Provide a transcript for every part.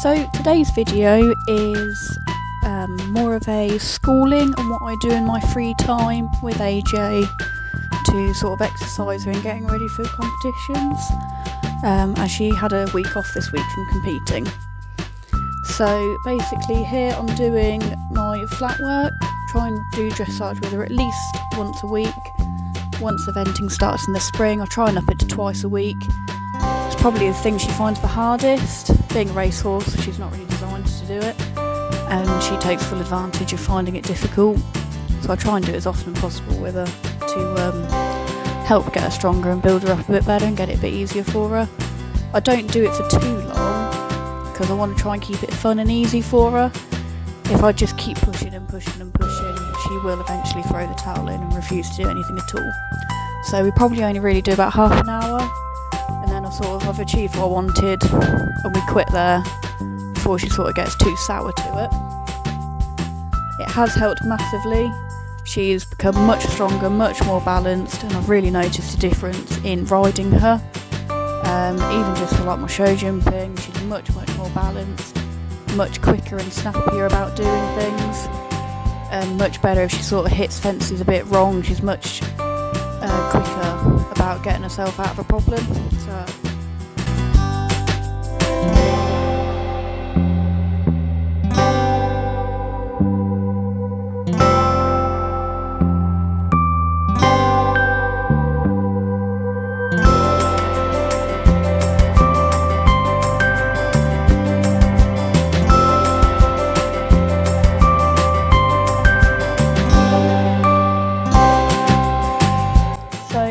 So today's video is more of a schooling on what I do in my free time with AJ to sort of exercise her and getting ready for competitions, as she had a week off this week from competing. So basically here I'm doing my flat work, try and do dressage with her at least once a week. Once eventing starts in the spring, I try and up it to twice a week. It's probably the thing she finds the hardest. Being a racehorse, she's not really designed to do it, and she takes full advantage of finding it difficult. So I try and do it as often as possible with her to help get her stronger and build her up a bit better and get it a bit easier for her. I don't do it for too long because I want to try and keep it fun and easy for her. If I just keep pushing and pushing and pushing, she will eventually throw the towel in and refuse to do anything at all. So we probably only really do about half an hour, and then I've achieved what I wanted and we quit there before she sort of gets too sour to it. It has helped massively. She's become much stronger, much more balanced, and I've really noticed a difference in riding her. Even just for like my show jumping, she's much more balanced, much quicker and snappier about doing things, and much better if she sort of hits fences a bit wrong. She's much quicker about getting herself out of a problem.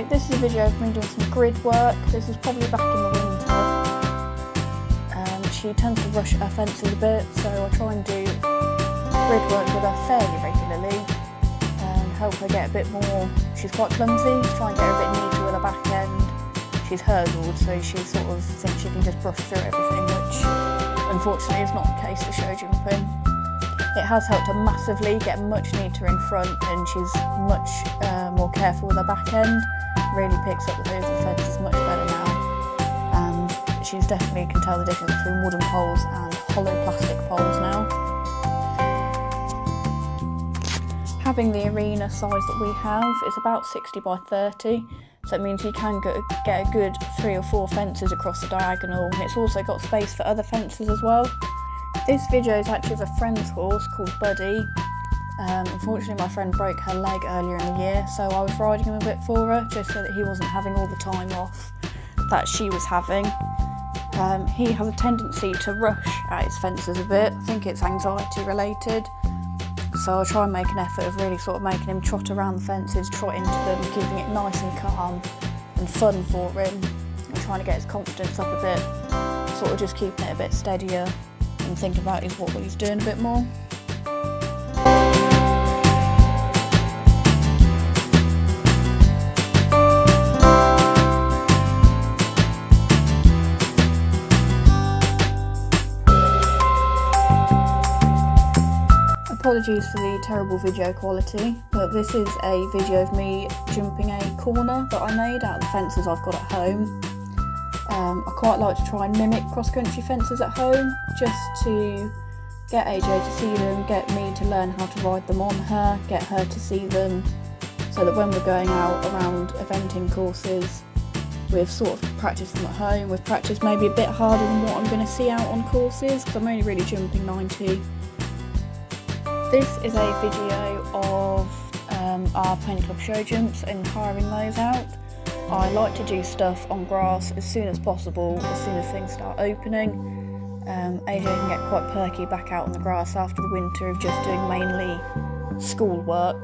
This is a video of me doing some grid work. This is probably back in the winter. She tends to rush her fences a bit, so I try and do grid work with her fairly regularly and help her get a bit more. She's quite clumsy, try and get her a bit neater with her back end. She's hurdled, so she sort of thinks she can just brush through everything, which unfortunately is not the case for show jumping. It has helped her massively get much neater in front, and she's much more careful with her back end. Really picks up the moves of fences much better now, and she's definitely can tell the difference between wooden poles and hollow plastic poles now. Having the arena size that we have is about 60 by 30, so it means you can get a good 3 or 4 fences across the diagonal, and it's also got space for other fences as well. This video is actually of a friend's horse called Buddy. Unfortunately my friend broke her leg earlier in the year, so I was riding him a bit for her, just so that he wasn't having all the time off that she was having. He has a tendency to rush at his fences a bit. I think it's anxiety related, so I'll try and make an effort of really sort of making him trot around the fences, trot into them, keeping it nice and calm and fun for him, and trying to get his confidence up a bit, sort of just keeping it a bit steadier and think about what he's doing a bit more. Apologies for the terrible video quality, but this is a video of me jumping a corner that I made out of the fences I've got at home. I quite like to try and mimic cross-country fences at home, just to get AJ to see them, get me to learn how to ride them on her, get her to see them, so that when we're going out around eventing courses, we've sort of practiced them at home. We've practiced maybe a bit harder than what I'm going to see out on courses, because I'm only really jumping 90. This is a video of our Pony Club show jumps and hiring those out. I like to do stuff on grass as soon as possible, as soon as things start opening. AJ can get quite perky back out on the grass after the winter of just doing mainly school work,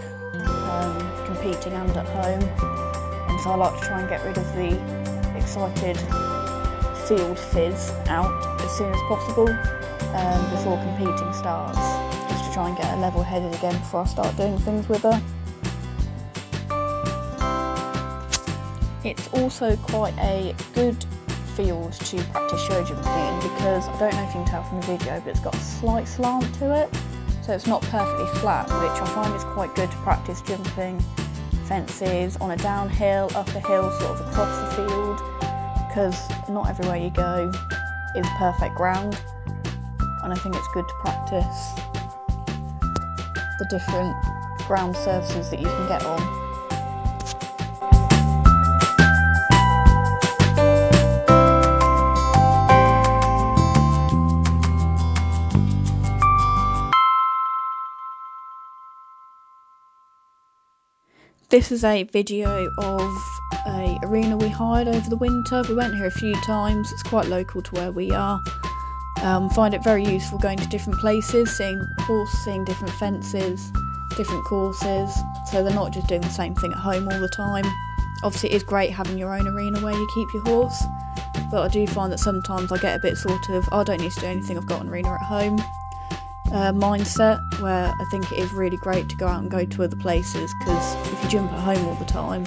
competing and at home. And so I like to try and get rid of the excited field fizz out as soon as possible before competing starts, just to try and get her level-headed again before I start doing things with her. It's also quite a good field to practice show jumping in, because I don't know if you can tell from the video, but it's got a slight slant to it, so it's not perfectly flat, which I find is quite good to practice jumping fences on a downhill, up a hill, sort of across the field, because not everywhere you go is perfect ground. and I think it's good to practice the different ground surfaces that you can get on. This is a video of an arena we hired over the winter. We went here a few times, it's quite local to where we are. Find it very useful going to different places, seeing horses, seeing different fences, different courses, so they're not just doing the same thing at home all the time. Obviously it is great having your own arena where you keep your horse, but I do find that sometimes I get a bit sort of, I don't need to do anything, I've got an arena at home mindset, where I think it is really great to go out and go to other places, because if you jump at home all the time,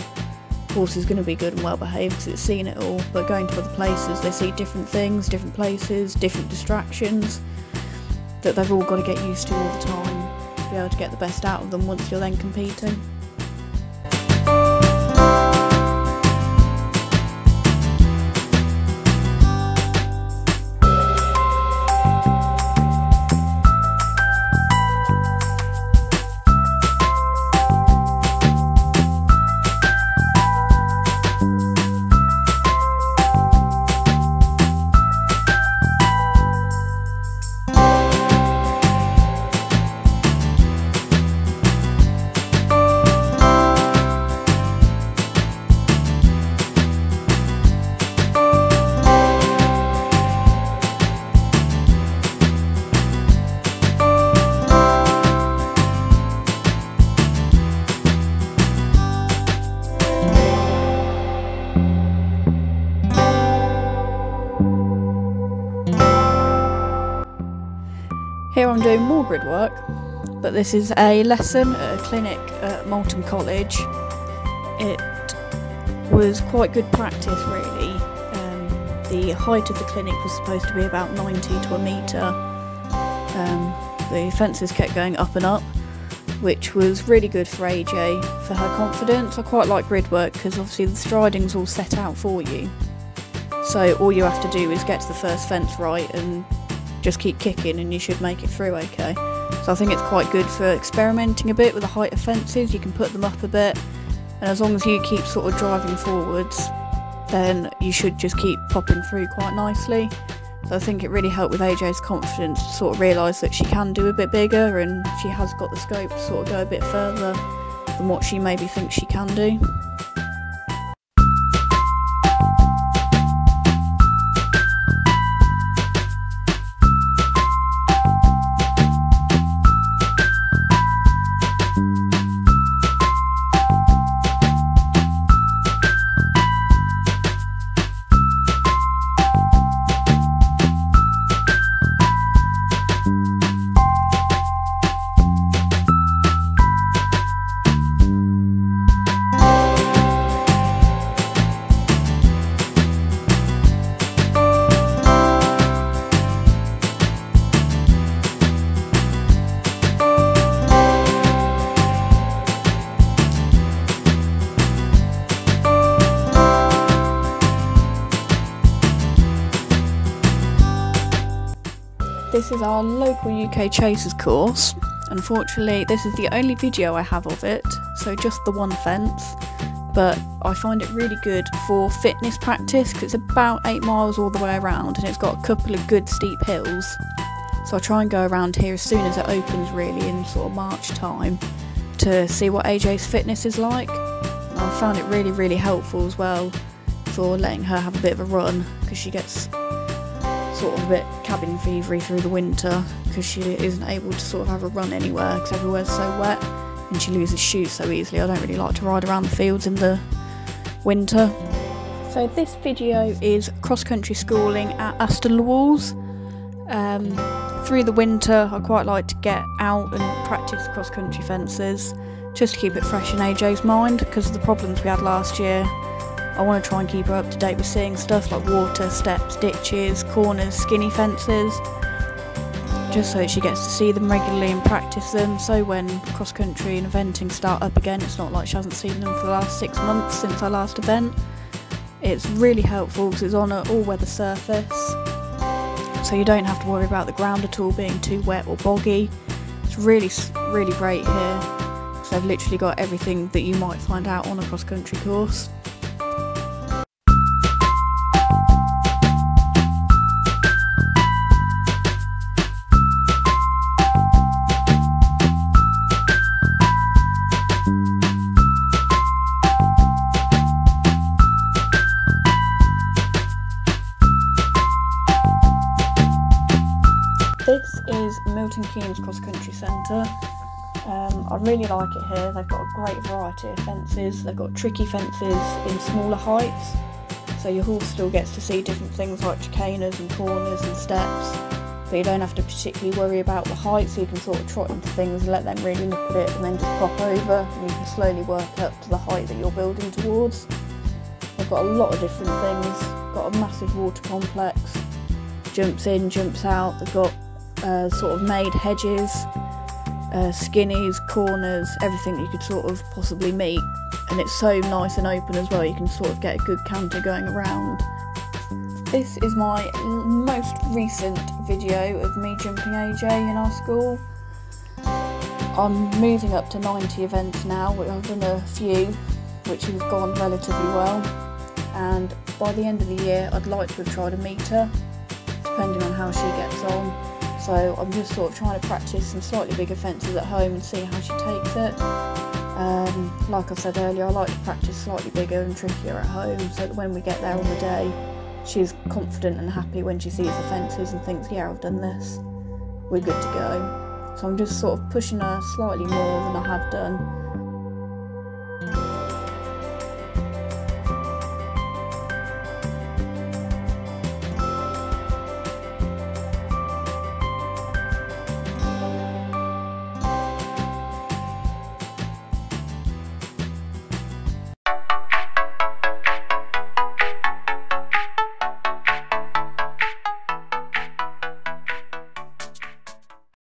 the horse is going to be good and well behaved because it's seen it all, but going to other places they see different things, different places, different distractions that they've all got to get used to all the time to be able to get the best out of them once you're then competing. Here I'm doing more grid work, but this is a lesson at a clinic at Malton College. It was quite good practice really. The height of the clinic was supposed to be about 90 to a metre. The fences kept going up and up, which was really good for AJ, for her confidence. I quite like grid work because obviously the striding's all set out for you. So all you have to do is get to the first fence right and just keep kicking and you should make it through okay. So I think it's quite good for experimenting a bit with the height of fences. You can put them up a bit, and as long as you keep sort of driving forwards, then you should just keep popping through quite nicely. So I think it really helped with AJ's confidence to sort of realise that she can do a bit bigger, and she has got the scope to sort of go a bit further than what she maybe thinks she can do. This is our local UK Chasers course. Unfortunately, this is the only video I have of it, so just the one fence, but I find it really good for fitness practice because it's about 8 miles all the way around and it's got a couple of good steep hills. So I try and go around here as soon as it opens, really in sort of March time, to see what AJ's fitness is like. And I found it really helpful as well for letting her have a bit of a run, because she gets sort of a bit cabin fevery through the winter because she isn't able to sort of have a run anywhere because everywhere's so wet and she loses shoes so easily. I don't really like to ride around the fields in the winter. So this video is cross-country schooling at Aston Walls. Through the winter I quite like to get out and practice cross-country fences just to keep it fresh in AJ's mind, because of the problems we had last year. I want to try and keep her up to date with seeing stuff like water, steps, ditches, corners, skinny fences, just so that she gets to see them regularly and practice them, so when cross country and eventing start up again, it's not like she hasn't seen them for the last 6 months since our last event. It's really helpful because it's on an all-weather surface, so you don't have to worry about the ground at all being too wet or boggy. It's really great here, because they've literally got everything that you might find out on a cross-country course. This is Milton Keynes Cross Country Centre. I really like it here. They've got a great variety of fences. They've got tricky fences in smaller heights, so your horse still gets to see different things like chicanas and corners and steps, but you don't have to particularly worry about the height, so you can sort of trot into things and let them really look at it and then just pop over, and you can slowly work up to the height that you're building towards. They've got a lot of different things. Got a massive water complex, jumps in, jumps out. They've got sort of made hedges, skinnies, corners, everything that you could sort of possibly meet, and it's so nice and open as well, you can sort of get a good canter going around. This is my most recent video of me jumping AJ in our school. I'm moving up to 90 events now. I've done a few which have gone relatively well, and by the end of the year I'd like to have tried a meter, depending on how she gets on. So I'm just sort of trying to practice some slightly bigger fences at home and see how she takes it. Like I said earlier, I like to practice slightly bigger and trickier at home, so that when we get there on the day, she's confident and happy when she sees the fences and thinks, yeah, I've done this, we're good to go. So I'm just sort of pushing her slightly more than I have done,